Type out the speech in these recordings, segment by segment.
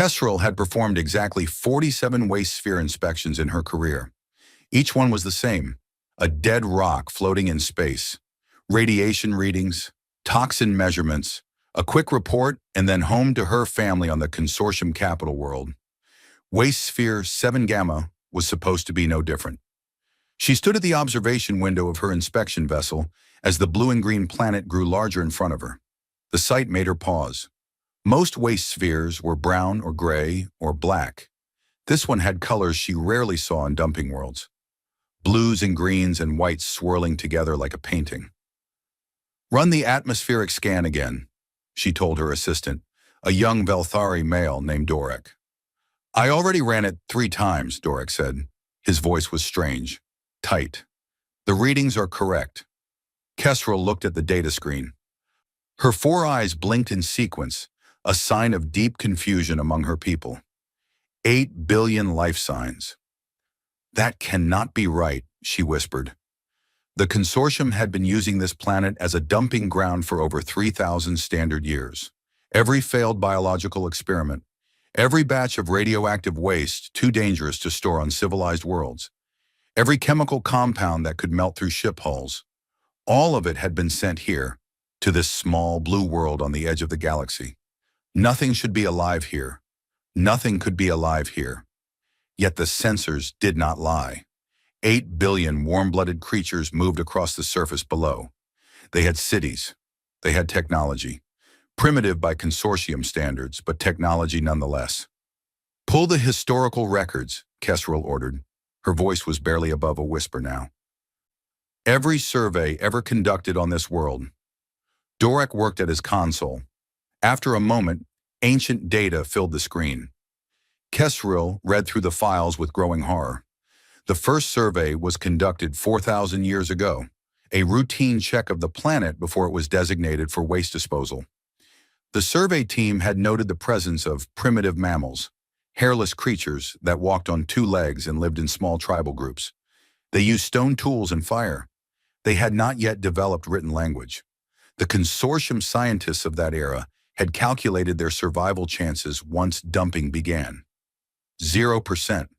Kestrel had performed exactly 47 waste sphere inspections in her career. Each one was the same: a dead rock floating in space, radiation readings, toxin measurements, a quick report, and then home to her family on the consortium capital world. Waste sphere 7 Gamma was supposed to be no different. She stood at the observation window of her inspection vessel as the blue and green planet grew larger in front of her. The sight made her pause. Most waste spheres were brown or gray or black. This one had colors she rarely saw in dumping worlds: blues and greens and whites swirling together like a painting. "Run the atmospheric scan again," she told her assistant, a young Velthari male named Dorek. "I already ran it 3 times, Dorek said. His voice was strange, tight. "The readings are correct." Kestrel looked at the data screen. Her 4 eyes blinked in sequence, a sign of deep confusion among her people. 8 billion life signs. "That cannot be right," she whispered. The consortium had been using this planet as a dumping ground for over 3,000 standard years. Every failed biological experiment, every batch of radioactive waste too dangerous to store on civilized worlds, every chemical compound that could melt through ship hulls, all of it had been sent here, to this small blue world on the edge of the galaxy. Nothing should be alive here. Nothing could be alive here. Yet the sensors did not lie. 8 billion warm-blooded creatures moved across the surface below. They had cities. They had technology. Primitive by consortium standards, but technology nonetheless. "Pull the historical records," Kestrel ordered. Her voice was barely above a whisper now. "Every survey ever conducted on this world." Dorek worked at his console. After a moment, ancient data filled the screen. Kestrel read through the files with growing horror. The first survey was conducted 4,000 years ago, a routine check of the planet before it was designated for waste disposal. The survey team had noted the presence of primitive mammals, hairless creatures that walked on 2 legs and lived in small tribal groups. They used stone tools and fire. They had not yet developed written language. The consortium scientists of that era had calculated their survival chances once dumping began. 0%.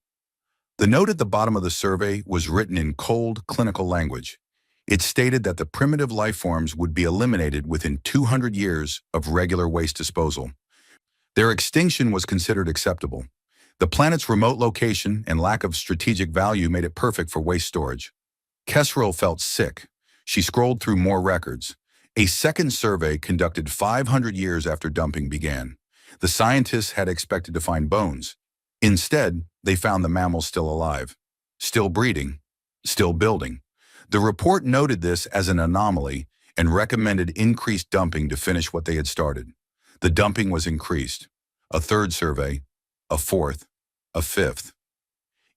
The note at the bottom of the survey was written in cold, clinical language. It stated that the primitive life forms would be eliminated within 200 years of regular waste disposal. Their extinction was considered acceptable. The planet's remote location and lack of strategic value made it perfect for waste storage. Kestrel felt sick. She scrolled through more records. A second survey conducted 500 years after dumping began. The scientists had expected to find bones. Instead, they found the mammals still alive, still breeding, still building. The report noted this as an anomaly and recommended increased dumping to finish what they had started. The dumping was increased. A third survey, a fourth, a fifth.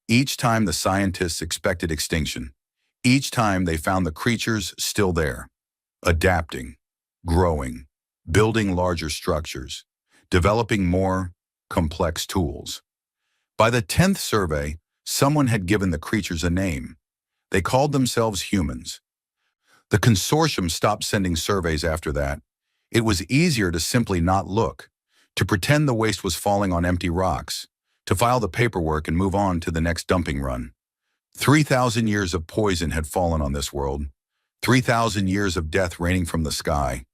Each time the scientists expected extinction. Each time they found the creatures still there, adapting, growing, building larger structures, developing more complex tools. By the 10th survey, someone had given the creatures a name. They called themselves humans. The consortium stopped sending surveys after that. It was easier to simply not look, to pretend the waste was falling on empty rocks, to file the paperwork and move on to the next dumping run. 3,000 years of poison had fallen on this world, 3,000 years of death raining from the sky,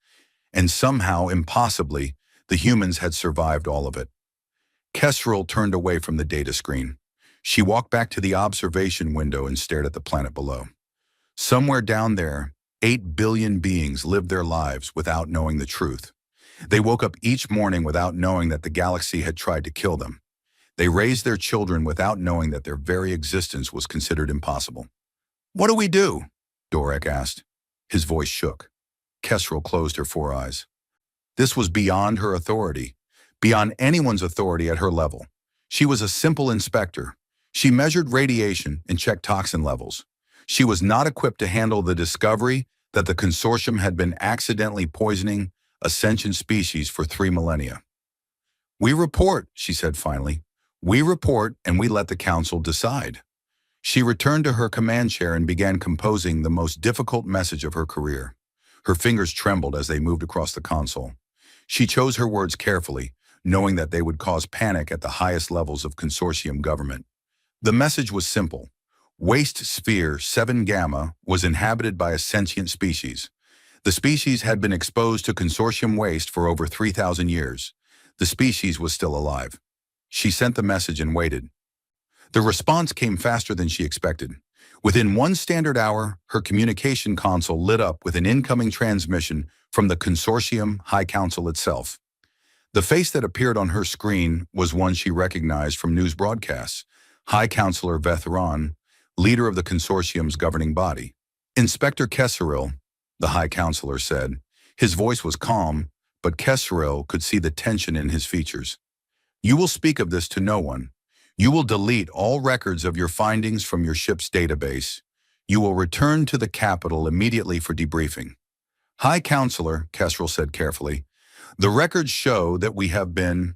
and somehow, impossibly, the humans had survived all of it. Kestrel turned away from the data screen. She walked back to the observation window and stared at the planet below. Somewhere down there, 8 billion beings lived their lives without knowing the truth. They woke up each morning without knowing that the galaxy had tried to kill them. They raised their children without knowing that their very existence was considered impossible. "What do we do?" Dorek asked. His voice shook. Kestrel closed her 4 eyes. This was beyond her authority, beyond anyone's authority at her level. She was a simple inspector. She measured radiation and checked toxin levels. She was not equipped to handle the discovery that the consortium had been accidentally poisoning a sentient species for 3 millennia. "We report," she said finally. "We report and we let the council decide." She returned to her command chair and began composing the most difficult message of her career. Her fingers trembled as they moved across the console. She chose her words carefully, knowing that they would cause panic at the highest levels of consortium government. The message was simple. Waste Sphere 7 Gamma was inhabited by a sentient species. The species had been exposed to consortium waste for over 3,000 years. The species was still alive. She sent the message and waited. The response came faster than she expected. Within 1 standard hour, her communication console lit up with an incoming transmission from the Consortium High Council itself. The face that appeared on her screen was one she recognized from news broadcasts. High Counselor Vetheran, leader of the consortium's governing body. Inspector Kesseril, the High Counselor said. His voice was calm, but Kesseril could see the tension in his features. You will speak of this to no one. You will delete all records of your findings from your ship's database. You will return to the capital immediately for debriefing. High Counselor, Kesseril said carefully, the records show that we have been...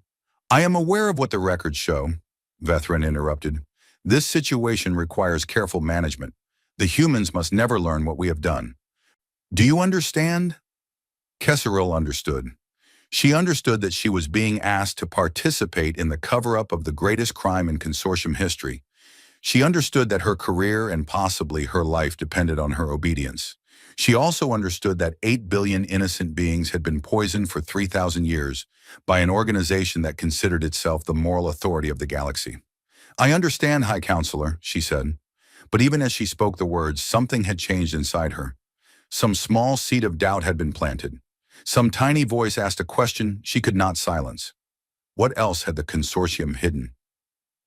I am aware of what the records show, Vetheran interrupted. This situation requires careful management. The humans must never learn what we have done. Do you understand? Kesseril understood. She understood that she was being asked to participate in the cover-up of the greatest crime in consortium history. She understood that her career and possibly her life depended on her obedience. She also understood that 8 billion innocent beings had been poisoned for 3,000 years by an organization that considered itself the moral authority of the galaxy. I understand, High Counselor, she said. But even as she spoke the words, something had changed inside her. Some small seed of doubt had been planted. Some tiny voice asked a question she could not silence. What else had the consortium hidden?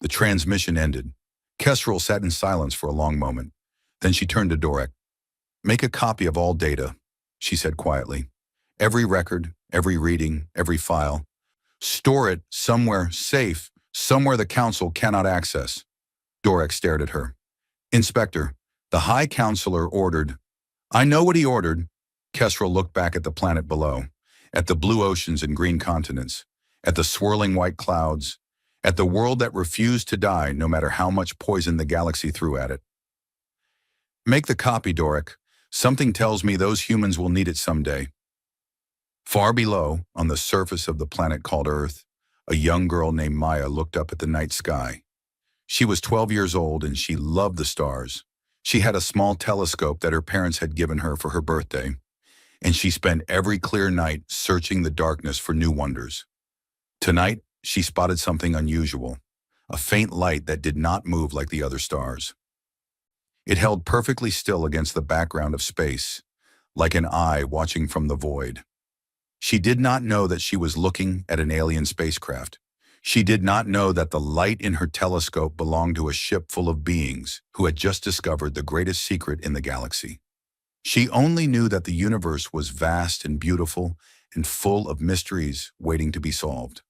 The transmission ended. Kesseril sat in silence for a long moment. Then she turned to Dorek. Make a copy of all data, she said quietly. Every record, every reading, every file. Store it somewhere safe, somewhere the Council cannot access. Dorek stared at her. Inspector, the High Counselor ordered. I know what he ordered. Kesseril looked back at the planet below, at the blue oceans and green continents, at the swirling white clouds, at the world that refused to die no matter how much poison the galaxy threw at it. Make the copy, Dorek. Something tells me those humans will need it someday. Far below, on the surface of the planet called Earth, a young girl named Maya looked up at the night sky. She was 12 years old and she loved the stars. She had a small telescope that her parents had given her for her birthday, and she spent every clear night searching the darkness for new wonders. Tonight, she spotted something unusual, a faint light that did not move like the other stars. It held perfectly still against the background of space, like an eye watching from the void. She did not know that she was looking at an alien spacecraft. She did not know that the light in her telescope belonged to a ship full of beings who had just discovered the greatest secret in the galaxy. She only knew that the universe was vast and beautiful and full of mysteries waiting to be solved.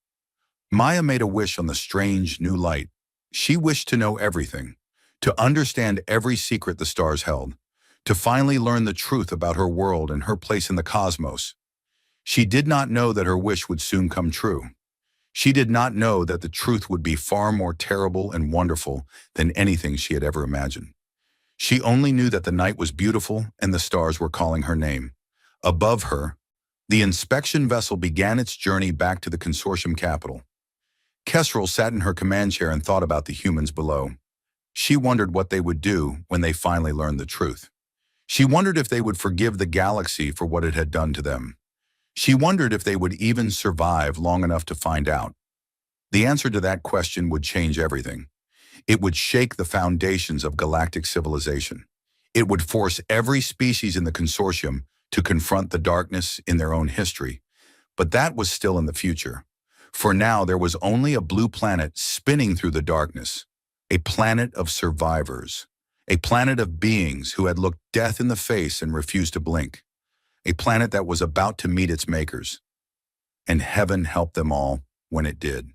Maya made a wish on the strange new light. She wished to know everything, to understand every secret the stars held, to finally learn the truth about her world and her place in the cosmos. She did not know that her wish would soon come true. She did not know that the truth would be far more terrible and wonderful than anything she had ever imagined. She only knew that the night was beautiful and the stars were calling her name. Above her, the inspection vessel began its journey back to the consortium capital. Kesseril sat in her command chair and thought about the humans below. She wondered what they would do when they finally learned the truth. She wondered if they would forgive the galaxy for what it had done to them. She wondered if they would even survive long enough to find out. The answer to that question would change everything. It would shake the foundations of galactic civilization. It would force every species in the consortium to confront the darkness in their own history. But that was still in the future. For now, there was only a blue planet spinning through the darkness, a planet of survivors, a planet of beings who had looked death in the face and refused to blink, a planet that was about to meet its makers. And heaven helped them all when it did.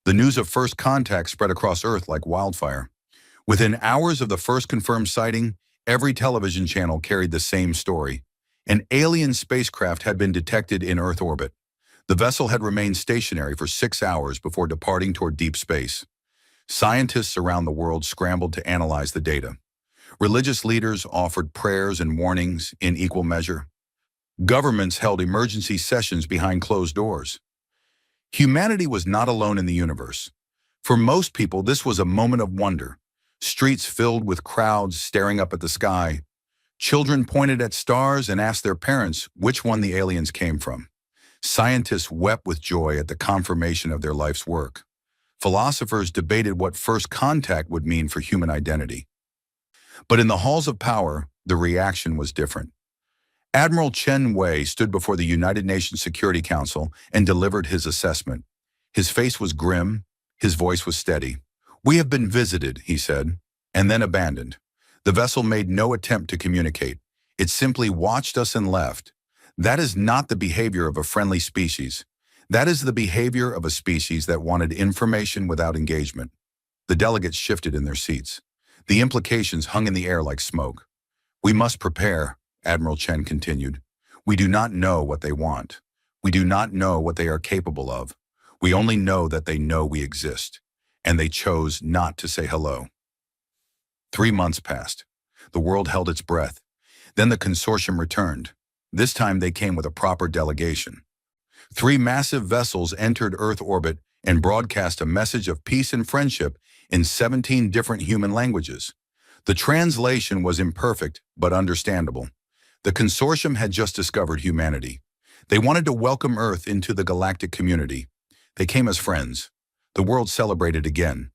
The news of first contact spread across Earth like wildfire. Within hours of the first confirmed sighting, every television channel carried the same story. An alien spacecraft had been detected in Earth orbit. The vessel had remained stationary for 6 hours before departing toward deep space. Scientists around the world scrambled to analyze the data. Religious leaders offered prayers and warnings in equal measure. Governments held emergency sessions behind closed doors. Humanity was not alone in the universe. For most people, this was a moment of wonder. Streets filled with crowds staring up at the sky. Children pointed at stars and asked their parents which one the aliens came from. Scientists wept with joy at the confirmation of their life's work. Philosophers debated what first contact would mean for human identity. But in the halls of power, the reaction was different. Admiral Chen Wei stood before the United Nations Security Council and delivered his assessment. His face was grim, his voice was steady. "We have been visited," he said, "and then abandoned. The vessel made no attempt to communicate. It simply watched us and left. That is not the behavior of a friendly species. That is the behavior of a species that wanted information without engagement." The delegates shifted in their seats. The implications hung in the air like smoke. "We must prepare," Admiral Chen continued. "We do not know what they want. We do not know what they are capable of. We only know that they know we exist, and they chose not to say hello." 3 months passed. The world held its breath. Then the consortium returned. This time they came with a proper delegation. 3 massive vessels entered Earth orbit and broadcast a message of peace and friendship in 17 different human languages. The translation was imperfect, but understandable. The consortium had just discovered humanity. They wanted to welcome Earth into the galactic community. They came as friends. The world celebrated again.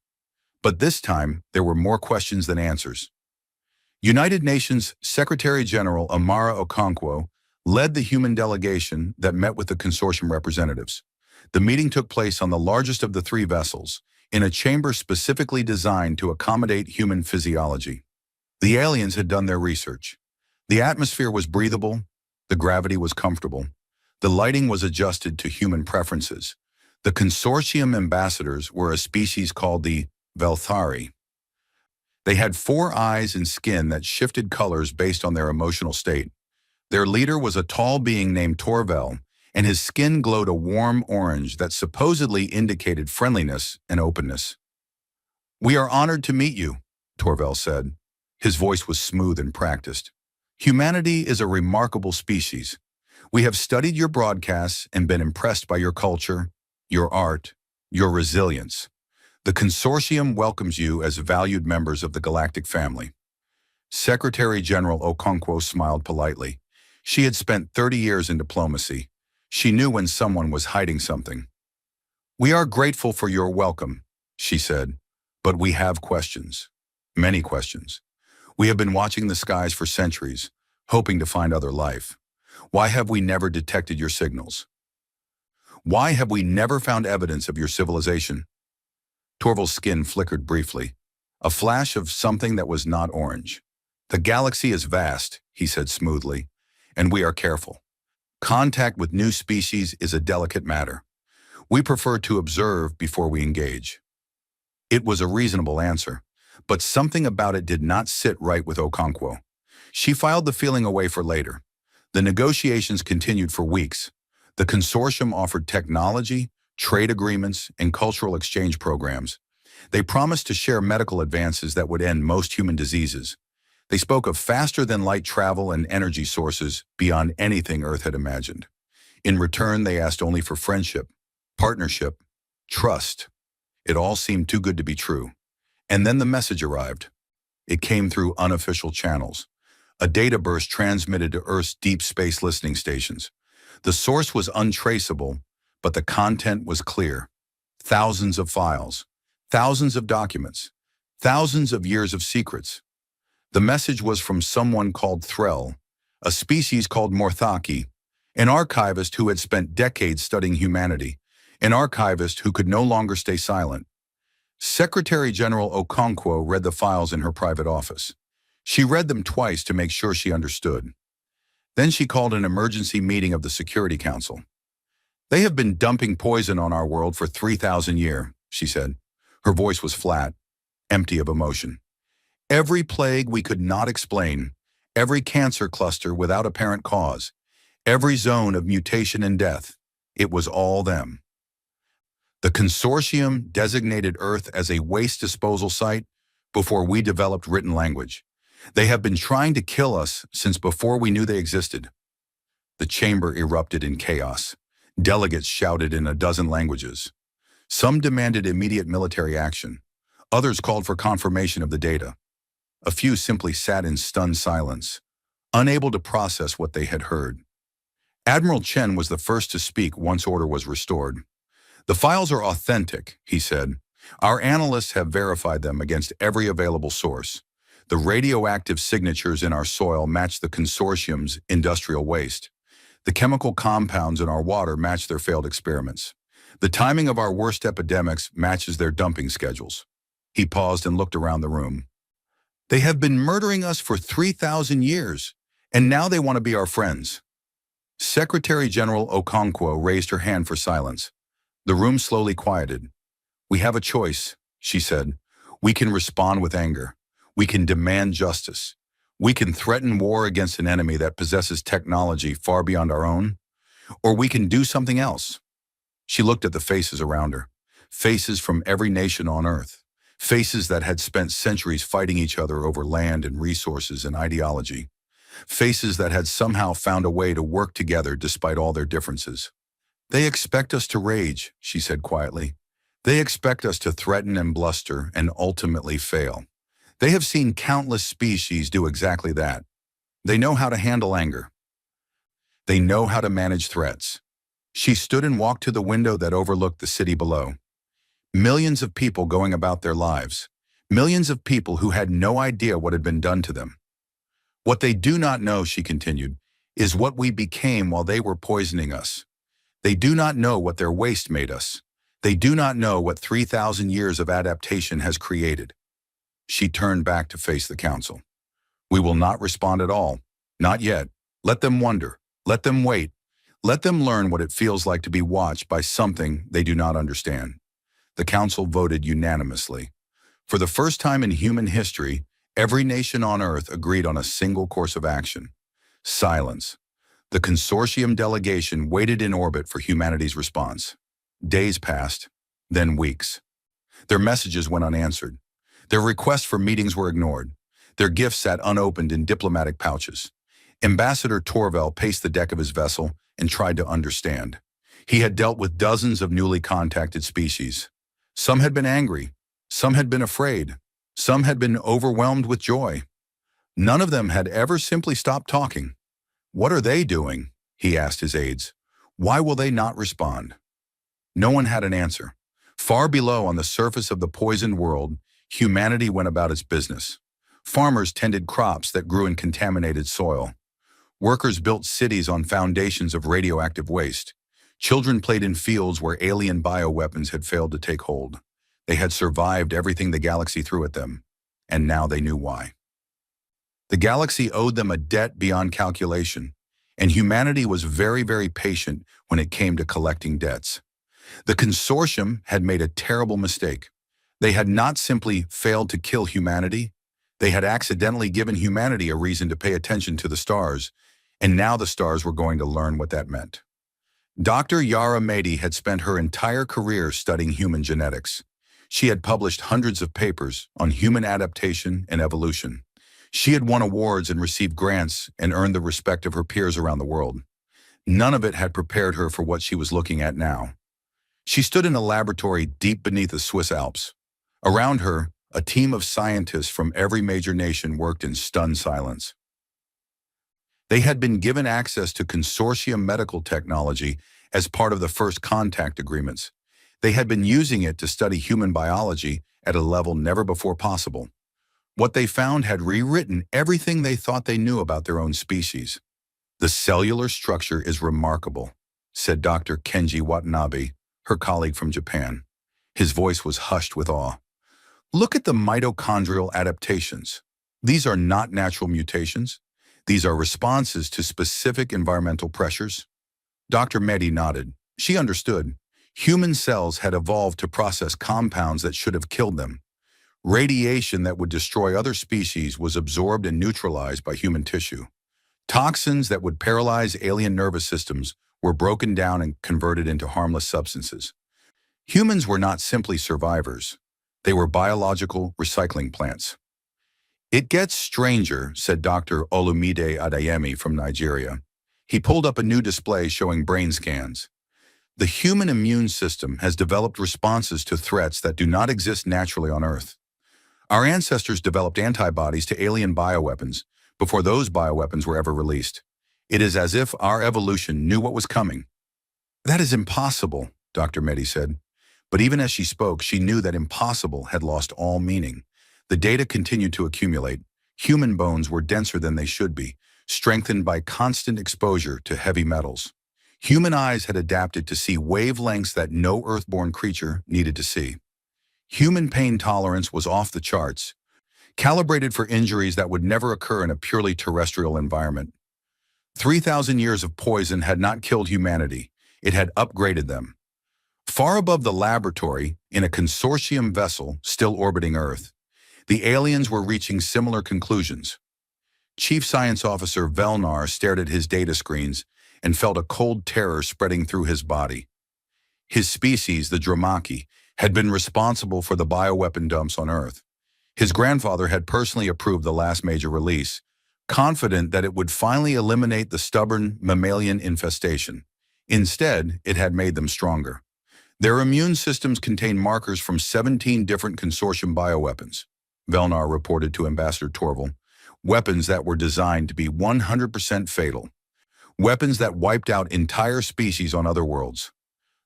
But this time, there were more questions than answers. United Nations Secretary-General Amara Okonkwo led the human delegation that met with the consortium representatives. The meeting took place on the largest of the 3 vessels, in a chamber specifically designed to accommodate human physiology. The aliens had done their research. The atmosphere was breathable, the gravity was comfortable, the lighting was adjusted to human preferences. The consortium ambassadors were a species called the Velthari. They had 4 eyes and skin that shifted colors based on their emotional state. Their leader was a tall being named Torvel, and his skin glowed a warm orange that supposedly indicated friendliness and openness. "We are honored to meet you," Torvel said. His voice was smooth and practiced. "Humanity is a remarkable species. We have studied your broadcasts and been impressed by your culture, your art, your resilience. The consortium welcomes you as valued members of the galactic family." Secretary-General Okonkwo smiled politely. She had spent 30 years in diplomacy. She knew when someone was hiding something. "We are grateful for your welcome," she said, "but we have questions. Many questions. We have been watching the skies for centuries, hoping to find other life. Why have we never detected your signals? Why have we never found evidence of your civilization?" Torval's skin flickered briefly, a flash of something that was not orange. "The galaxy is vast," he said smoothly, "and we are careful. Contact with new species is a delicate matter. We prefer to observe before we engage." It was a reasonable answer, but something about it did not sit right with Okonkwo. She filed the feeling away for later. The negotiations continued for weeks. The consortium offered technology, trade agreements, and cultural exchange programs. They promised to share medical advances that would end most human diseases. They spoke of faster-than-light travel and energy sources beyond anything Earth had imagined. In return, they asked only for friendship, partnership, trust. It all seemed too good to be true. And then the message arrived. It came through unofficial channels. A data burst transmitted to Earth's deep space listening stations. The source was untraceable, but the content was clear. Thousands of files, thousands of documents, thousands of years of secrets. The message was from someone called Threll, a species called Morthaki, an archivist who had spent decades studying humanity, an archivist who could no longer stay silent. Secretary-General Okonkwo read the files in her private office. She read them twice to make sure she understood. Then she called an emergency meeting of the Security Council. "They have been dumping poison on our world for 3,000 years, she said. Her voice was flat, empty of emotion. "Every plague we could not explain, every cancer cluster without apparent cause, every zone of mutation and death, it was all them." The consortium designated Earth as a waste disposal site before we developed written language. They have been trying to kill us since before we knew they existed. The chamber erupted in chaos. Delegates shouted in a dozen languages. Some demanded immediate military action. Others called for confirmation of the data. A few simply sat in stunned silence, unable to process what they had heard. Admiral Chen was the first to speak once order was restored. "The files are authentic," he said. "Our analysts have verified them against every available source. The radioactive signatures in our soil match the consortium's industrial waste. The chemical compounds in our water match their failed experiments. The timing of our worst epidemics matches their dumping schedules." He paused and looked around the room. "They have been murdering us for 3,000 years, and now they want to be our friends." Secretary General Okonkwo raised her hand for silence. The room slowly quieted. "We have a choice," she said. "We can respond with anger. We can demand justice. We can threaten war against an enemy that possesses technology far beyond our own. Or we can do something else." She looked at the faces around her. Faces from every nation on Earth. Faces that had spent centuries fighting each other over land and resources and ideology. Faces that had somehow found a way to work together despite all their differences. "They expect us to rage," she said quietly. "They expect us to threaten and bluster and ultimately fail. They have seen countless species do exactly that. They know how to handle anger. They know how to manage threats." She stood and walked to the window that overlooked the city below. Millions of people going about their lives. Millions of people who had no idea what had been done to them. "What they do not know," she continued, "is what we became while they were poisoning us. They do not know what their waste made us. They do not know what 3,000 years of adaptation has created." She turned back to face the council. "We will not respond at all. Not yet. Let them wonder. Let them wait. Let them learn what it feels like to be watched by something they do not understand." The council voted unanimously. For the first time in human history, every nation on Earth agreed on a single course of action. Silence. The consortium delegation waited in orbit for humanity's response. Days passed, then weeks. Their messages went unanswered. Their requests for meetings were ignored. Their gifts sat unopened in diplomatic pouches. Ambassador Torvel paced the deck of his vessel and tried to understand. He had dealt with dozens of newly contacted species. Some had been angry. Some had been afraid. Some had been overwhelmed with joy. None of them had ever simply stopped talking. "What are they doing?" he asked his aides. "Why will they not respond?" No one had an answer. Far below on the surface of the poisoned world, humanity went about its business. Farmers tended crops that grew in contaminated soil. Workers built cities on foundations of radioactive waste. Children played in fields where alien bioweapons had failed to take hold. They had survived everything the galaxy threw at them, and now they knew why. The galaxy owed them a debt beyond calculation, and humanity was very, very patient when it came to collecting debts. The consortium had made a terrible mistake. They had not simply failed to kill humanity, they had accidentally given humanity a reason to pay attention to the stars, and now the stars were going to learn what that meant. Dr. Yara Mady had spent her entire career studying human genetics. She had published hundreds of papers on human adaptation and evolution. She had won awards and received grants and earned the respect of her peers around the world. None of it had prepared her for what she was looking at now. She stood in a laboratory deep beneath the Swiss Alps. Around her, a team of scientists from every major nation worked in stunned silence. They had been given access to consortium medical technology as part of the first contact agreements. They had been using it to study human biology at a level never before possible. What they found had rewritten everything they thought they knew about their own species. "The cellular structure is remarkable," said Dr. Kenji Watanabe, her colleague from Japan. His voice was hushed with awe. "Look at the mitochondrial adaptations. These are not natural mutations. These are responses to specific environmental pressures." Dr. Mehdi nodded. She understood. Human cells had evolved to process compounds that should have killed them. Radiation that would destroy other species was absorbed and neutralized by human tissue. Toxins that would paralyze alien nervous systems were broken down and converted into harmless substances. Humans were not simply survivors. They were biological recycling plants. "It gets stranger," said Dr. Olumide Adeyemi from Nigeria. He pulled up a new display showing brain scans. The human immune system has developed responses to threats that do not exist naturally on Earth. Our ancestors developed antibodies to alien bioweapons before those bioweapons were ever released. It is as if our evolution knew what was coming. That is impossible, Dr. Mehdi said. But even as she spoke, she knew that impossible had lost all meaning. The data continued to accumulate. Human bones were denser than they should be, strengthened by constant exposure to heavy metals. Human eyes had adapted to see wavelengths that no Earthborn creature needed to see. Human pain tolerance was off the charts, calibrated for injuries that would never occur in a purely terrestrial environment. 3,000 years of poison had not killed humanity. It had upgraded them. Far above the laboratory, in a consortium vessel still orbiting Earth, the aliens were reaching similar conclusions. Chief Science Officer Velnar stared at his data screens and felt a cold terror spreading through his body. His species, the Dramaki, had been responsible for the bioweapon dumps on Earth. His grandfather had personally approved the last major release, confident that it would finally eliminate the stubborn mammalian infestation. Instead, it had made them stronger. Their immune systems contained markers from 17 different consortium bioweapons, Velnar reported to Ambassador Torval, weapons that were designed to be 100% fatal, weapons that wiped out entire species on other worlds.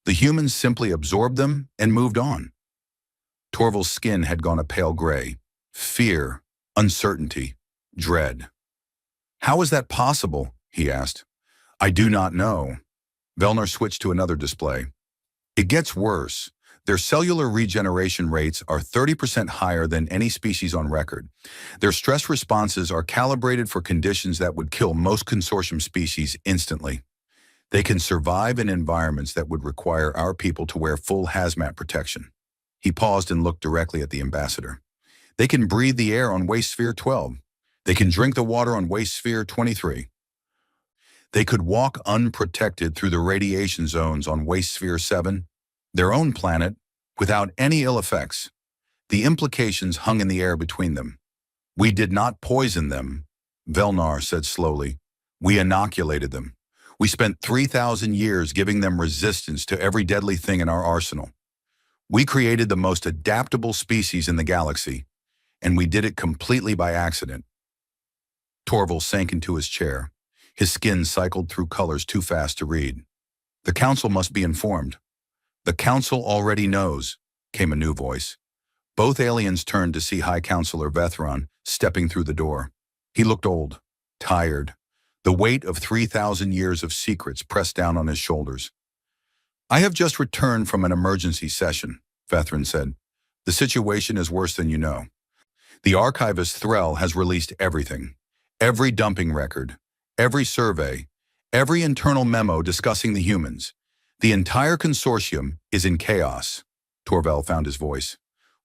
The humans simply absorbed them and moved on. Torval's skin had gone a pale gray. Fear, uncertainty, dread. "How is that possible?" he asked. "I do not know." Velnar switched to another display. "It gets worse. Their cellular regeneration rates are 30% higher than any species on record. Their stress responses are calibrated for conditions that would kill most consortium species instantly. They can survive in environments that would require our people to wear full hazmat protection." He paused and looked directly at the ambassador. "They can breathe the air on Waste Sphere 12. They can drink the water on Waste Sphere 23. They could walk unprotected through the radiation zones on Waste Sphere 7, their own planet, without any ill effects. The implications hung in the air between them. We did not poison them," Velnar said slowly. "We inoculated them. We spent 3,000 years giving them resistance to every deadly thing in our arsenal. We created the most adaptable species in the galaxy, and we did it completely by accident." Torval sank into his chair. His skin cycled through colors too fast to read. "The Council must be informed." "The Council already knows," came a new voice. Both aliens turned to see High Counselor Vethron stepping through the door. He looked old, tired. The weight of 3,000 years of secrets pressed down on his shoulders. "I have just returned from an emergency session," Vethron said. "The situation is worse than you know. The archivist Threll has released everything. Every dumping record, every survey, every internal memo discussing the humans. The entire consortium is in chaos." Torval found his voice.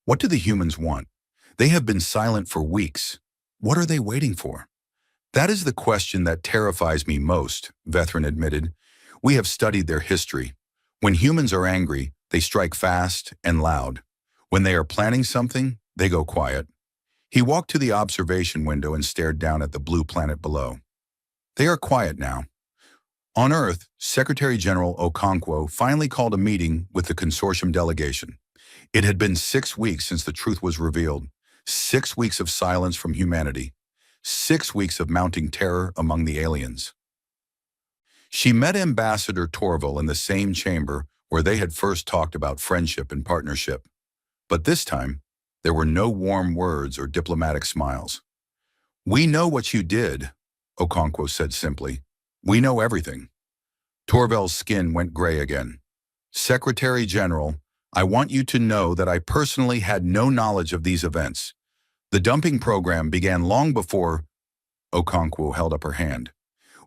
"What do the humans want? They have been silent for weeks. What are they waiting for?" "That is the question that terrifies me most," Vethron admitted. "We have studied their history. When humans are angry, they strike fast and loud. When they are planning something, they go quiet." He walked to the observation window and stared down at the blue planet below. "They are quiet now." On Earth, Secretary General Okonkwo finally called a meeting with the consortium delegation. It had been 6 weeks since the truth was revealed, 6 weeks of silence from humanity, 6 weeks of mounting terror among the aliens. She met Ambassador Torval in the same chamber where they had first talked about friendship and partnership. But this time, there were no warm words or diplomatic smiles. "We know what you did," Okonkwo said simply. "We know everything." Torval's skin went gray again. "Secretary General, I want you to know that I personally had no knowledge of these events. The dumping program began long before—" Okonkwo held up her hand.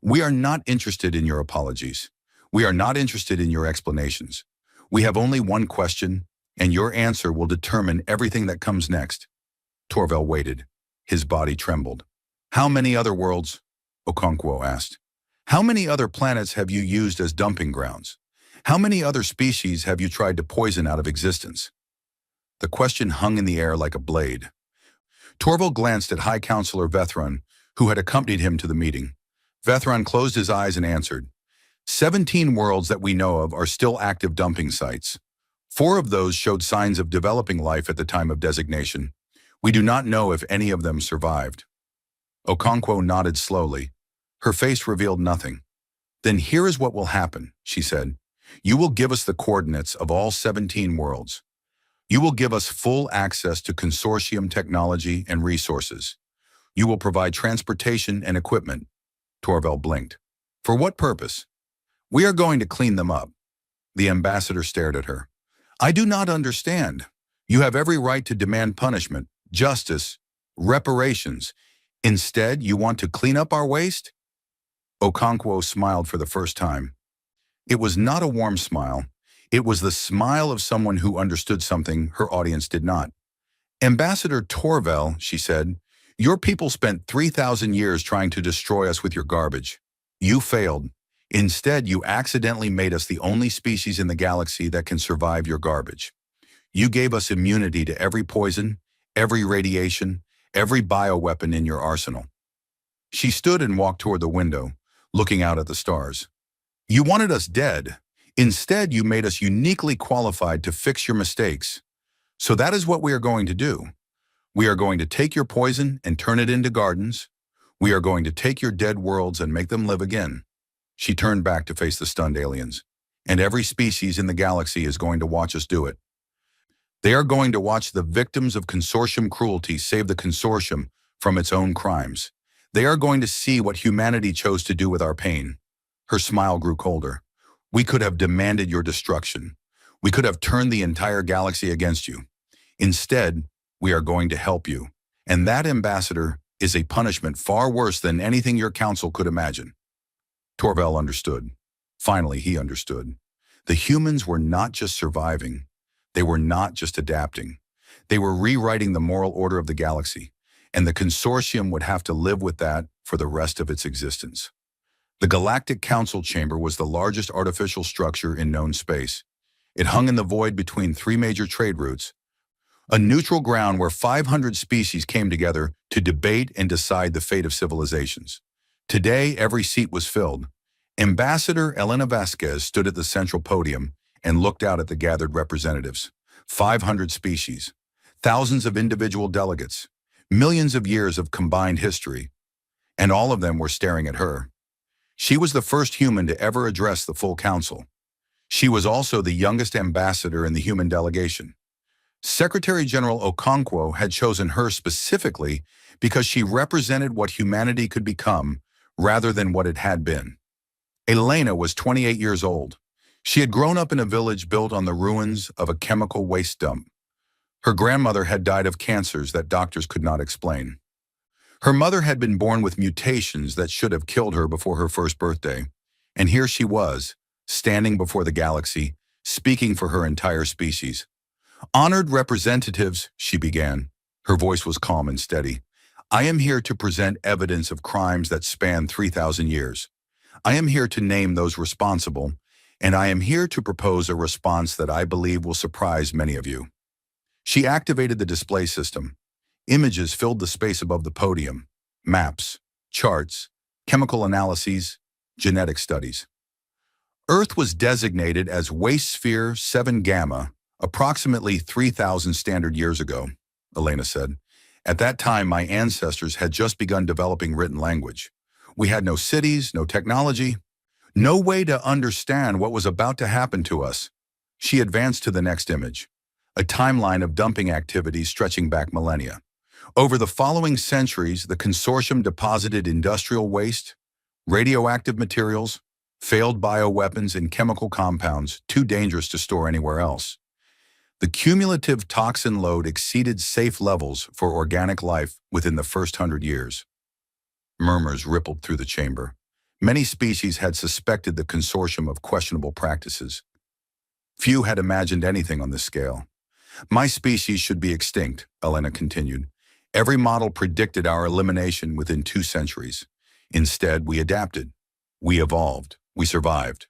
"We are not interested in your apologies. We are not interested in your explanations. We have only one question, and your answer will determine everything that comes next." Torval waited. His body trembled. "How many other worlds?" Okonkwo asked. "How many other planets have you used as dumping grounds? How many other species have you tried to poison out of existence?" The question hung in the air like a blade. Torval glanced at High Counselor Vethron, who had accompanied him to the meeting. Vethron closed his eyes and answered, 17 worlds that we know of are still active dumping sites. 4 of those showed signs of developing life at the time of designation. We do not know if any of them survived. Okonkwo nodded slowly. Her face revealed nothing. Then here is what will happen, she said. You will give us the coordinates of all 17 worlds. You will give us full access to consortium technology and resources. You will provide transportation and equipment. Torvald blinked. For what purpose? We are going to clean them up. The ambassador stared at her. I do not understand. You have every right to demand punishment, justice, reparations. Instead, you want to clean up our waste? Okonkwo smiled for the first time. It was not a warm smile. It was the smile of someone who understood something her audience did not. Ambassador Torvald, she said, your people spent 3,000 years trying to destroy us with your garbage. You failed. Instead, you accidentally made us the only species in the galaxy that can survive your garbage. You gave us immunity to every poison, every radiation, every bioweapon in your arsenal. She stood and walked toward the window, looking out at the stars. You wanted us dead. Instead, you made us uniquely qualified to fix your mistakes. So that is what we are going to do. We are going to take your poison and turn it into gardens. We are going to take your dead worlds and make them live again. She turned back to face the stunned aliens. And every species in the galaxy is going to watch us do it. They are going to watch the victims of consortium cruelty save the consortium from its own crimes. They are going to see what humanity chose to do with our pain. Her smile grew colder. We could have demanded your destruction. We could have turned the entire galaxy against you. Instead, we are going to help you. And that, ambassador, is a punishment far worse than anything your council could imagine. Torvald understood. Finally, he understood. The humans were not just surviving. They were not just adapting. They were rewriting the moral order of the galaxy, and the consortium would have to live with that for the rest of its existence. The Galactic Council Chamber was the largest artificial structure in known space. It hung in the void between 3 major trade routes, a neutral ground where 500 species came together to debate and decide the fate of civilizations. Today, every seat was filled. Ambassador Elena Vasquez stood at the central podium and looked out at the gathered representatives. 500 species, thousands of individual delegates, millions of years of combined history, and all of them were staring at her. She was the first human to ever address the full council. She was also the youngest ambassador in the human delegation. Secretary General Okonkwo had chosen her specifically because she represented what humanity could become rather than what it had been. Elena was 28 years old. She had grown up in a village built on the ruins of a chemical waste dump. Her grandmother had died of cancers that doctors could not explain. Her mother had been born with mutations that should have killed her before her first birthday. And here she was, standing before the galaxy, speaking for her entire species. Honored representatives, she began. Her voice was calm and steady. I am here to present evidence of crimes that span 3,000 years. I am here to name those responsible, and I am here to propose a response that I believe will surprise many of you. She activated the display system. Images filled the space above the podium. Maps, charts, chemical analyses, genetic studies. Earth was designated as Waste Sphere 7 Gamma approximately 3,000 standard years ago, Elena said. At that time, my ancestors had just begun developing written language. We had no cities, no technology, no way to understand what was about to happen to us. She advanced to the next image, a timeline of dumping activities stretching back millennia. Over the following centuries, the consortium deposited industrial waste, radioactive materials, failed bioweapons, and chemical compounds too dangerous to store anywhere else. The cumulative toxin load exceeded safe levels for organic life within the first 100 years. Murmurs rippled through the chamber. Many species had suspected the consortium of questionable practices. Few had imagined anything on this scale. My species should be extinct, Elena continued. Every model predicted our elimination within 2 centuries. Instead, we adapted. We evolved. We survived.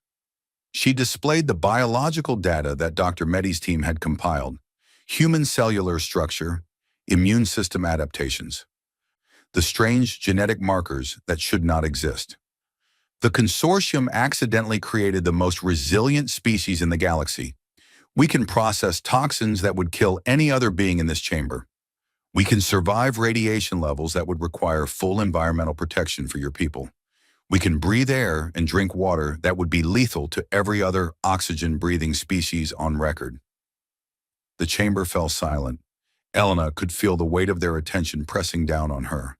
She displayed the biological data that Dr. Mehdi's team had compiled: human cellular structure, immune system adaptations, the strange genetic markers that should not exist. The consortium accidentally created the most resilient species in the galaxy. We can process toxins that would kill any other being in this chamber. We can survive radiation levels that would require full environmental protection for your people. We can breathe air and drink water that would be lethal to every other oxygen-breathing species on record. The chamber fell silent. Elena could feel the weight of their attention pressing down on her.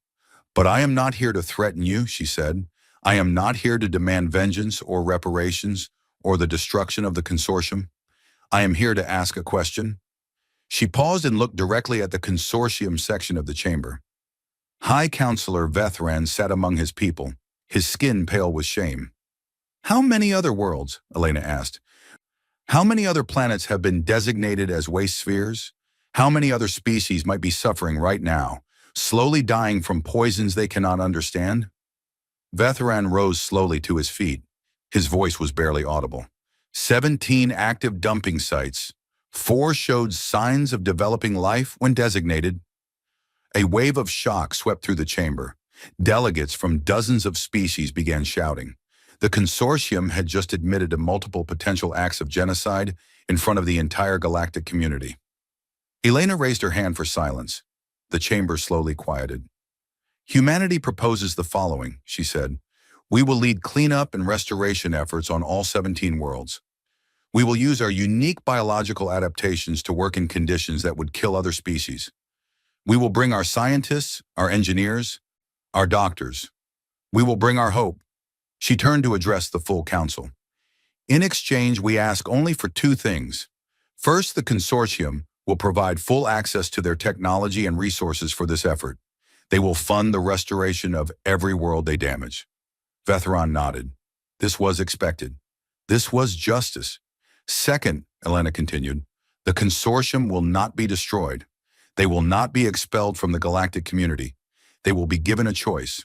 "But I am not here to threaten you," she said. "I am not here to demand vengeance or reparations or the destruction of the consortium. I am here to ask a question." She paused and looked directly at the consortium section of the chamber. High Counselor Vethran sat among his people, his skin pale with shame. "How many other worlds?" Elena asked. "How many other planets have been designated as waste spheres? How many other species might be suffering right now, slowly dying from poisons they cannot understand?" Vethran rose slowly to his feet. His voice was barely audible. 17 active dumping sites. 4 showed signs of developing life when designated. A wave of shock swept through the chamber. Delegates from dozens of species began shouting. The consortium had just admitted to multiple potential acts of genocide in front of the entire galactic community. Elena raised her hand for silence. The chamber slowly quieted. "Humanity proposes the following," she said. "We will lead cleanup and restoration efforts on all 17 worlds. We will use our unique biological adaptations to work in conditions that would kill other species. We will bring our scientists, our engineers, our doctors. We will bring our hope." She turned to address the full council. "In exchange, we ask only for 2 things. First, the consortium will provide full access to their technology and resources for this effort. They will fund the restoration of every world they damage." Vethran nodded. This was expected. This was justice. "Second," Elena continued, "the consortium will not be destroyed. They will not be expelled from the galactic community. They will be given a choice."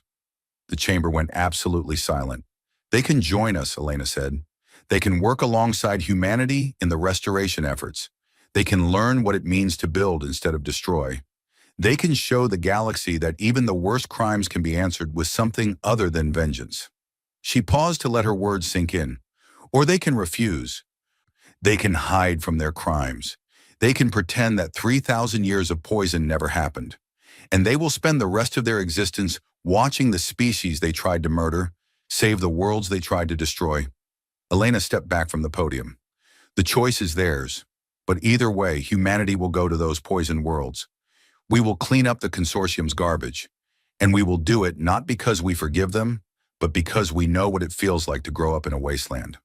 The chamber went absolutely silent. "They can join us," Elena said. "They can work alongside humanity in the restoration efforts. They can learn what it means to build instead of destroy. They can show the galaxy that even the worst crimes can be answered with something other than vengeance." She paused to let her words sink in. "Or they can refuse. They can hide from their crimes. They can pretend that 3,000 years of poison never happened. And they will spend the rest of their existence watching the species they tried to murder, save the worlds they tried to destroy." Elena stepped back from the podium. "The choice is theirs. But either way, humanity will go to those poisoned worlds. We will clean up the consortium's garbage. And we will do it not because we forgive them, but because we know what it feels like to grow up in a wasteland.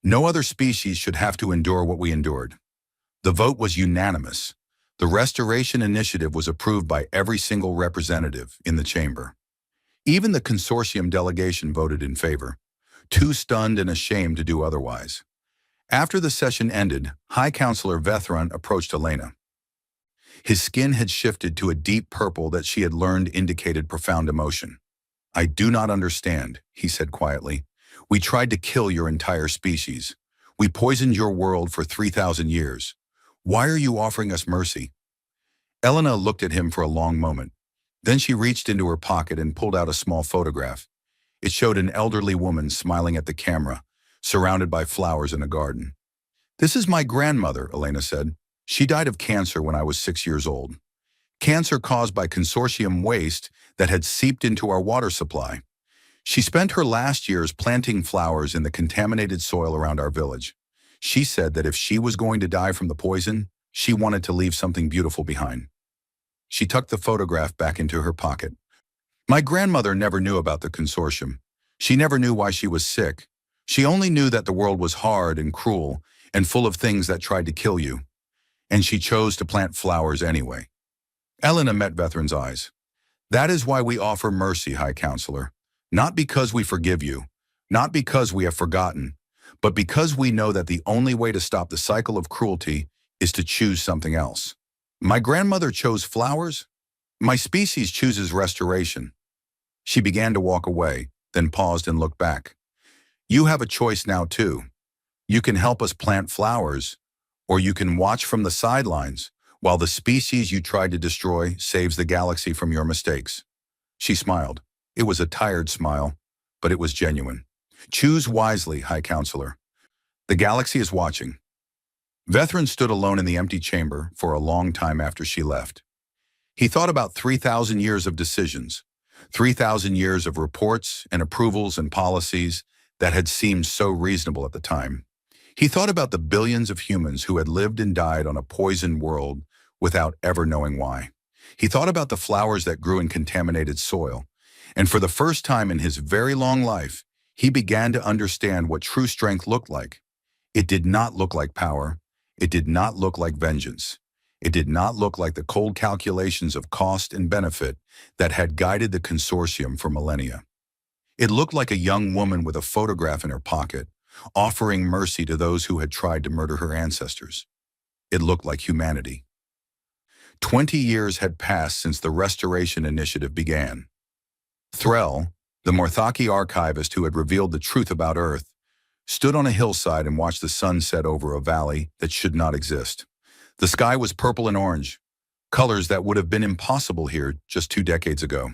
No other species should have to endure what we endured." The vote was unanimous. The Restoration Initiative was approved by every single representative in the chamber. Even the consortium delegation voted in favor, too stunned and ashamed to do otherwise. After the session ended, High Counselor Vethran approached Elena. His skin had shifted to a deep purple that she had learned indicated profound emotion. "I do not understand," he said quietly. "We tried to kill your entire species. We poisoned your world for 3,000 years. Why are you offering us mercy?" Elena looked at him for a long moment. Then she reached into her pocket and pulled out a small photograph. It showed an elderly woman smiling at the camera, surrounded by flowers in a garden. "This is my grandmother," Elena said. "She died of cancer when I was 6 years old. Cancer caused by consortium waste that had seeped into our water supply. She spent her last years planting flowers in the contaminated soil around our village. She said that if she was going to die from the poison, she wanted to leave something beautiful behind." She tucked the photograph back into her pocket. "My grandmother never knew about the consortium. She never knew why she was sick. She only knew that the world was hard and cruel and full of things that tried to kill you. And she chose to plant flowers anyway." Elena met Vethran's eyes. "That is why we offer mercy, High Counselor. Not because we forgive you, not because we have forgotten, but because we know that the only way to stop the cycle of cruelty is to choose something else. My grandmother chose flowers. My species chooses restoration." She began to walk away, then paused and looked back. "You have a choice now too. You can help us plant flowers, or you can watch from the sidelines while the species you tried to destroy saves the galaxy from your mistakes." She smiled. It was a tired smile, but it was genuine. Choose wisely, High Counselor. The galaxy is watching. Vethrin stood alone in the empty chamber for a long time after she left. He thought about 3,000 years of decisions, 3,000 years of reports and approvals and policies that had seemed so reasonable at the time. He thought about the billions of humans who had lived and died on a poisoned world without ever knowing why. He thought about the flowers that grew in contaminated soil, and for the first time in his very long life, he began to understand what true strength looked like. It did not look like power. It did not look like vengeance. It did not look like the cold calculations of cost and benefit that had guided the consortium for millennia. It looked like a young woman with a photograph in her pocket, offering mercy to those who had tried to murder her ancestors. It looked like humanity. 20 years had passed since the Restoration Initiative began. Threll, the Morthaki archivist who had revealed the truth about Earth, stood on a hillside and watched the sun set over a valley that should not exist. The sky was purple and orange, colors that would have been impossible here just 2 decades ago.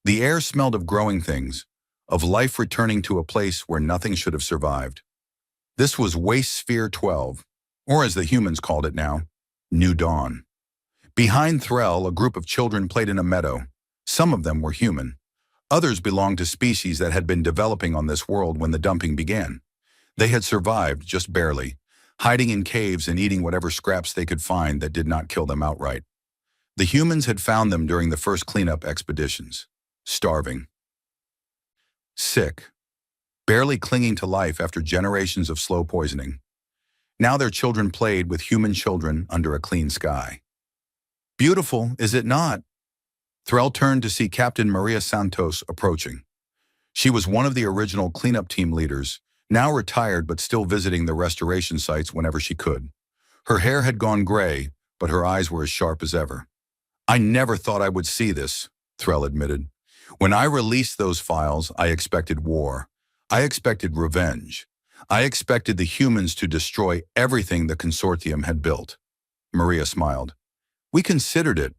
The air smelled of growing things, of life returning to a place where nothing should have survived. This was Waste Sphere 12, or as the humans called it now, New Dawn. Behind Threll, a group of children played in a meadow. Some of them were human. Others belonged to species that had been developing on this world when the dumping began. They had survived, just barely, hiding in caves and eating whatever scraps they could find that did not kill them outright. The humans had found them during the first cleanup expeditions, starving, sick, barely clinging to life after generations of slow poisoning. Now their children played with human children under a clean sky. Beautiful, is it not? Threll turned to see Captain Maria Santos approaching. She was one of the original cleanup team leaders, now retired but still visiting the restoration sites whenever she could. Her hair had gone gray, but her eyes were as sharp as ever. I never thought I would see this, Threll admitted. When I released those files, I expected war. I expected revenge. I expected the humans to destroy everything the consortium had built. Maria smiled. We considered it.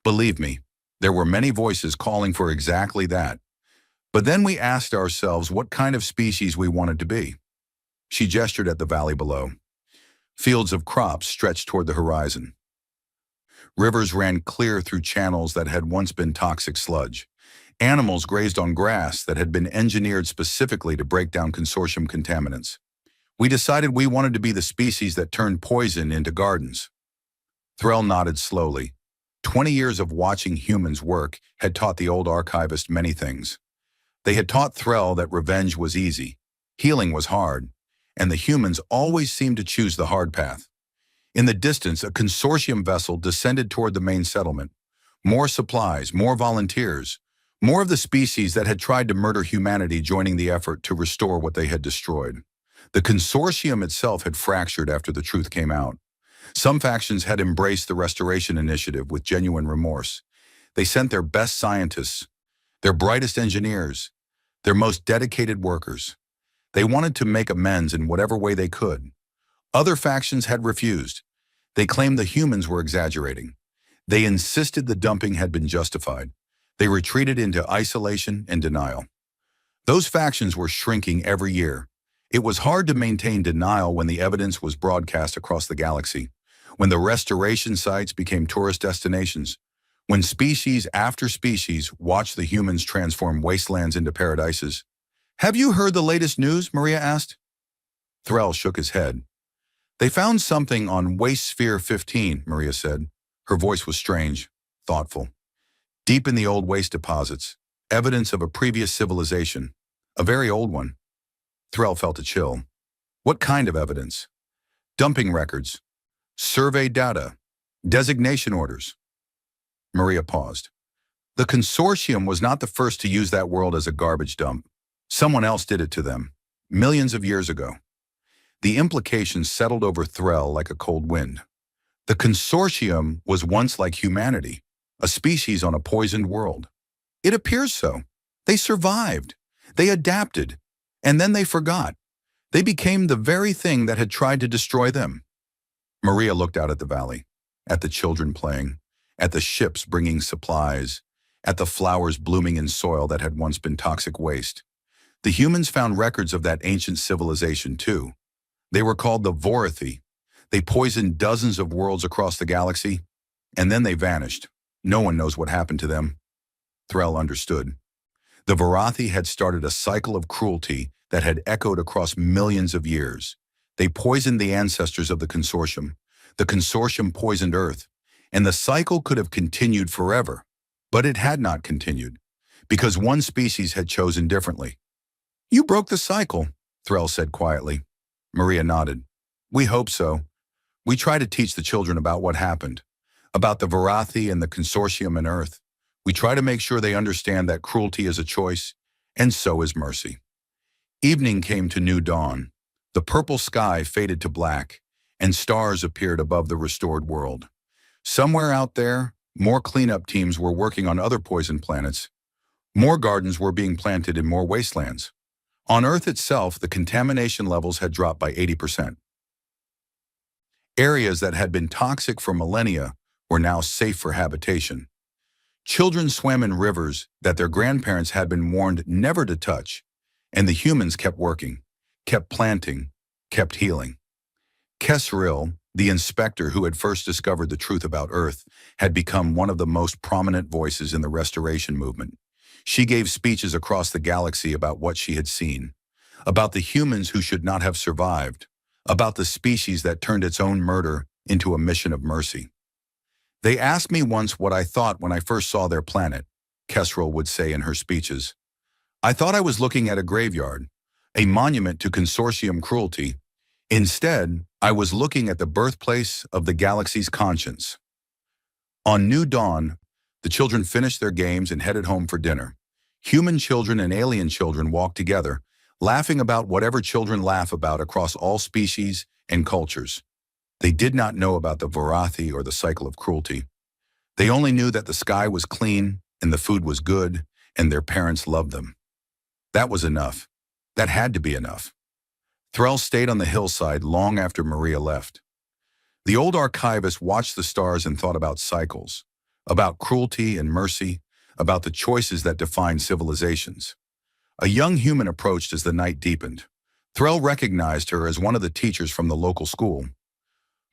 Believe me, there were many voices calling for exactly that. But then we asked ourselves what kind of species we wanted to be. She gestured at the valley below. Fields of crops stretched toward the horizon. Rivers ran clear through channels that had once been toxic sludge. Animals grazed on grass that had been engineered specifically to break down consortium contaminants. We decided we wanted to be the species that turned poison into gardens. Threll nodded slowly. 20 years of watching humans work had taught the old archivist many things. They had taught Threll that revenge was easy, healing was hard, and the humans always seemed to choose the hard path. In the distance, a consortium vessel descended toward the main settlement. More supplies, more volunteers, more of the species that had tried to murder humanity joining the effort to restore what they had destroyed. The consortium itself had fractured after the truth came out. Some factions had embraced the Restoration Initiative with genuine remorse. They sent their best scientists, their brightest engineers, their most dedicated workers. They wanted to make amends in whatever way they could. Other factions had refused. They claimed the humans were exaggerating. They insisted the dumping had been justified. They retreated into isolation and denial. Those factions were shrinking every year. It was hard to maintain denial when the evidence was broadcast across the galaxy, when the restoration sites became tourist destinations, when species after species watched the humans transform wastelands into paradises. Have you heard the latest news? Maria asked. Threll shook his head. They found something on Waste Sphere 15, Maria said. Her voice was strange, thoughtful. Deep in the old waste deposits, evidence of a previous civilization, a very old one. Threll felt a chill. What kind of evidence? Dumping records, survey data, designation orders. Maria paused. The consortium was not the first to use that world as a garbage dump. Someone else did it to them, millions of years ago. The implications settled over Threll like a cold wind. The consortium was once like humanity, a species on a poisoned world. It appears so. They survived. They adapted. And then they forgot. They became the very thing that had tried to destroy them. Maria looked out at the valley, at the children playing, at the ships bringing supplies, at the flowers blooming in soil that had once been toxic waste. The humans found records of that ancient civilization too. They were called the Vorathi. They poisoned dozens of worlds across the galaxy, and then they vanished. No one knows what happened to them. Threll understood. The Vorathi had started a cycle of cruelty that had echoed across millions of years. They poisoned the ancestors of the Consortium. The Consortium poisoned Earth, and the cycle could have continued forever. But it had not continued, because one species had chosen differently. "You broke the cycle," Threll said quietly. Maria nodded. "We hope so. We try to teach the children about what happened, about the Vorathi and the Consortium and Earth. We try to make sure they understand that cruelty is a choice, and so is mercy." Evening came to new dawn. The purple sky faded to black, and stars appeared above the restored world. Somewhere out there, more cleanup teams were working on other poison planets. More gardens were being planted in more wastelands. On Earth itself, the contamination levels had dropped by 80%. Areas that had been toxic for millennia were now safe for habitation. Children swam in rivers that their grandparents had been warned never to touch, and the humans kept working, kept planting, kept healing. Kesril, the inspector who had first discovered the truth about Earth, had become one of the most prominent voices in the restoration movement. She gave speeches across the galaxy about what she had seen, about the humans who should not have survived, about the species that turned its own murder into a mission of mercy. "They asked me once what I thought when I first saw their planet," Kesril would say in her speeches. "I thought I was looking at a graveyard, a monument to Consortium cruelty. Instead, I was looking at the birthplace of the galaxy's conscience." On new dawn, the children finished their games and headed home for dinner. Human children and alien children walked together, laughing about whatever children laugh about across all species and cultures. They did not know about the Vorathi or the cycle of cruelty. They only knew that the sky was clean and the food was good and their parents loved them. That was enough. That had to be enough. Threll stayed on the hillside long after Maria left. The old archivist watched the stars and thought about cycles, about cruelty and mercy, about the choices that define civilizations. A young human approached as the night deepened. Threll recognized her as one of the teachers from the local school.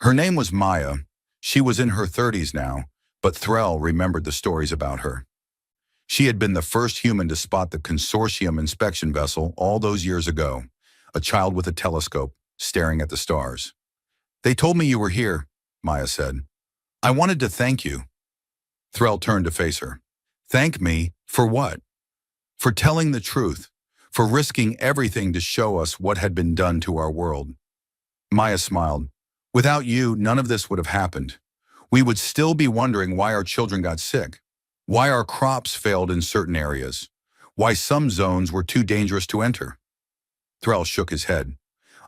Her name was Maya. She was in her 30s now, but Threll remembered the stories about her. She had been the first human to spot the Consortium inspection vessel all those years ago, a child with a telescope, staring at the stars. "They told me you were here," Maya said. "I wanted to thank you." Threll turned to face her. "Thank me for what?" "For telling the truth, for risking everything to show us what had been done to our world." Maya smiled. "Without you, none of this would have happened. We would still be wondering why our children got sick, why our crops failed in certain areas, why some zones were too dangerous to enter." Threll shook his head.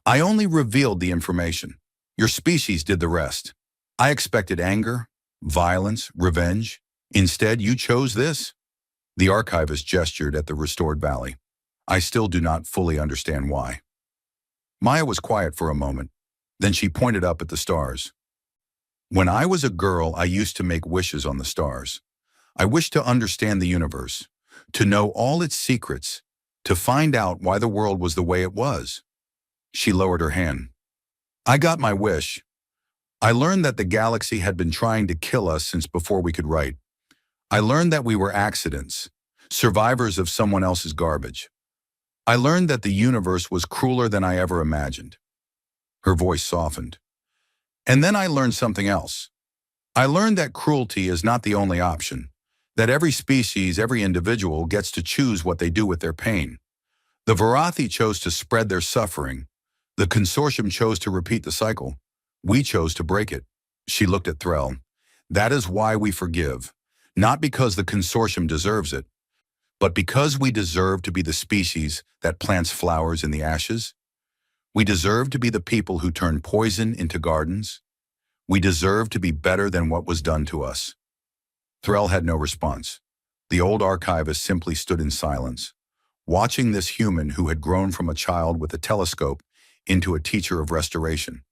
"I only revealed the information. Your species did the rest. I expected anger, violence, revenge. Instead, you chose this." The archivist gestured at the restored valley. "I still do not fully understand why." Maya was quiet for a moment. Then she pointed up at the stars. "When I was a girl, I used to make wishes on the stars. I wished to understand the universe, to know all its secrets, to find out why the world was the way it was." She lowered her hand. "I got my wish. I learned that the galaxy had been trying to kill us since before we could write. I learned that we were accidents, survivors of someone else's garbage. I learned that the universe was crueler than I ever imagined." Her voice softened. "And then I learned something else. I learned that cruelty is not the only option, that every species, every individual gets to choose what they do with their pain. The Vorathi chose to spread their suffering. The Consortium chose to repeat the cycle. We chose to break it." She looked at Threll. "That is why we forgive, not because the Consortium deserves it, but because we deserve to be the species that plants flowers in the ashes. We deserve to be the people who turn poison into gardens. We deserve to be better than what was done to us." Threll had no response. The old archivist simply stood in silence, watching this human who had grown from a child with a telescope into a teacher of restoration.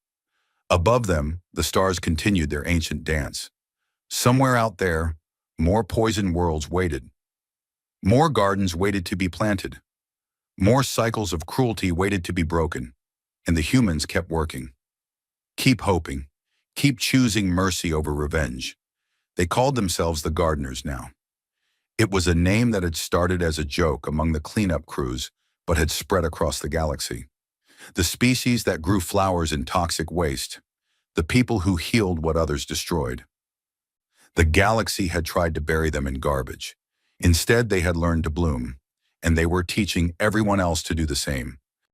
Above them, the stars continued their ancient dance. Somewhere out there, more poisoned worlds waited. More gardens waited to be planted. More cycles of cruelty waited to be broken, and the humans kept working. Keep hoping. Keep choosing mercy over revenge. They called themselves the Gardeners now. It was a name that had started as a joke among the cleanup crews, but had spread across the galaxy. The species that grew flowers in toxic waste. The people who healed what others destroyed. The galaxy had tried to bury them in garbage. Instead, they had learned to bloom, and they were teaching everyone else to do the same.